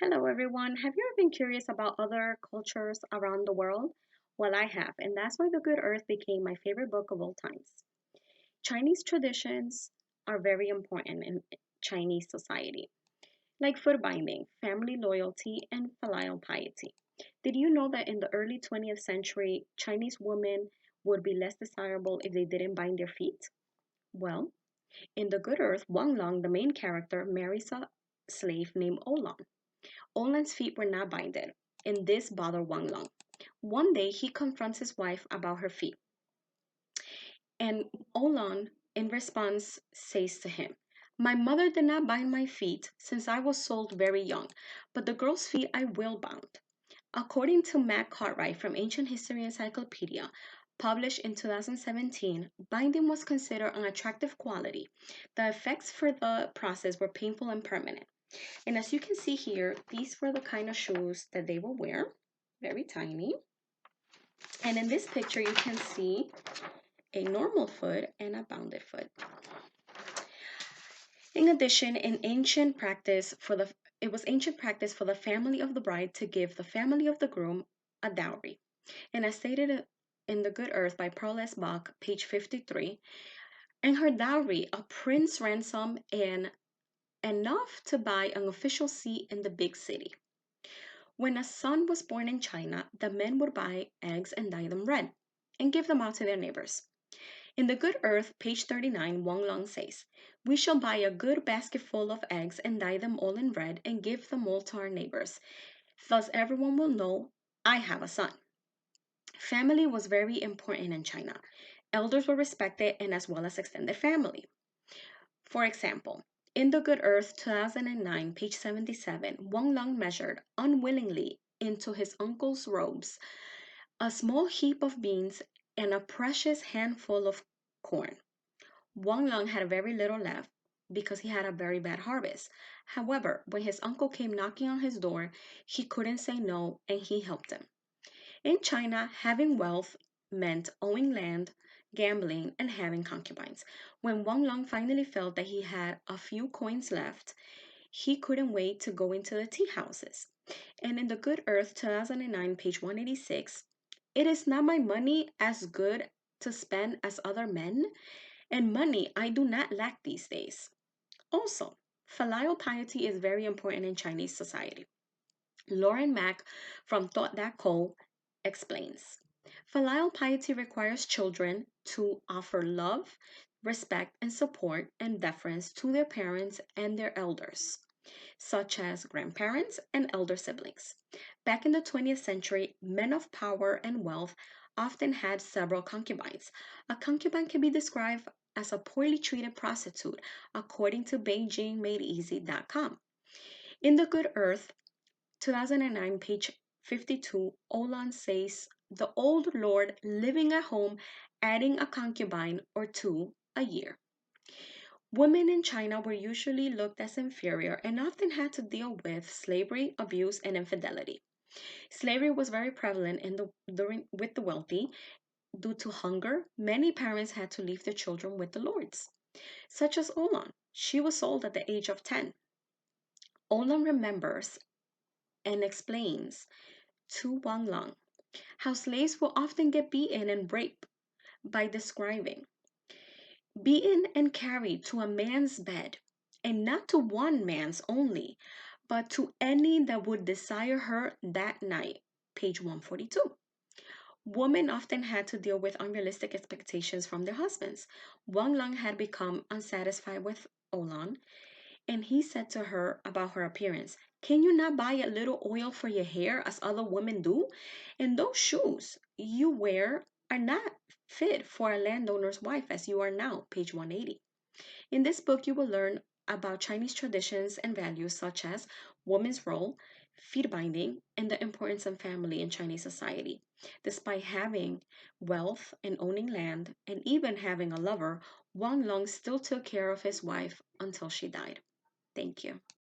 Hello, everyone. Have you ever been curious about other cultures around the world? Well, I have, and that's why The Good Earth became my favorite book of all times. Chinese traditions are very important in Chinese society, like foot binding, family loyalty, and filial piety. Did you know that in the early 20th century, Chinese women would be less desirable if they didn't bind their feet? Well, in The Good Earth, Wang Long, the main character, marries a slave named Oolong. Olan's feet were not binded, and this bothered Wang Long. One day he confronts his wife about her feet, and Olan, in response, says to him, "My mother did not bind my feet since I was sold very young, but the girl's feet I will bound." According to Matt Cartwright from Ancient History Encyclopedia, published in 2017, binding was considered an attractive quality. The effects for the process were painful and permanent. And as you can see here, these were the kind of shoes that they will wear, very tiny. And in this picture, you can see a normal foot and a bounded foot. In addition, it was ancient practice for the family of the bride to give the family of the groom a dowry. And as stated in The Good Earth by Pearl S. Bach, page 53, and her dowry, a prince ransom and enough to buy an official seat in the big city. When a son was born in China, the men would buy eggs and dye them red and give them out to their neighbors. In The Good Earth, page 39, Wang Long says, "We shall buy a good basketful of eggs and dye them all in red and give them all to our neighbors. Thus everyone will know I have a son." Family was very important in China. Elders were respected and as well as extended family. For example, in The Good Earth 2009, page 77, Wang Lang measured unwillingly into his uncle's robes a small heap of beans and a precious handful of corn. Wang Lang had very little left because he had a very bad harvest. However, when his uncle came knocking on his door, he couldn't say no and he helped him. In China, having wealth meant owning land, gambling, and having concubines. When Wang Long finally felt that he had a few coins left, he couldn't wait to go into the tea houses. And in The Good Earth 2009, page 186, "It is not my money as good to spend as other men, and money I do not lack these days." Also, filial piety is very important in Chinese society. Lauren Mack from Thought.co explains. Filial piety requires children to offer love, respect, and support and deference to their parents and their elders, such as grandparents and elder siblings. Back in the 20th century, men of power and wealth often had several concubines. A concubine can be described as a poorly treated prostitute, according to BeijingMadeEasy.com. In The Good Earth, 2009, page 52, Olan says, "The old lord living at home, adding a concubine or two a year." Women in China were usually looked as inferior and often had to deal with slavery, abuse, and infidelity. Slavery was very prevalent with the wealthy. Due to hunger, many parents had to leave their children with the lords, such as Olan. She was sold at the age of 10. Olan remembers and explains to Wang Lang how slaves will often get beaten and raped by describing beaten and carried to a man's bed, and not to one man's only, but to any that would desire her that night. Page 142. Women often had to deal with unrealistic expectations from their husbands. Wang Lang had become unsatisfied with Olan, and he said to her about her appearance, "Can you not buy a little oil for your hair as other women do? And those shoes you wear are not fit for a landowner's wife as you are now." Page 180. In this book, you will learn about Chinese traditions and values such as woman's role, feet binding, and the importance of family in Chinese society. Despite having wealth and owning land, and even having a lover, Wang Long still took care of his wife until she died. Thank you.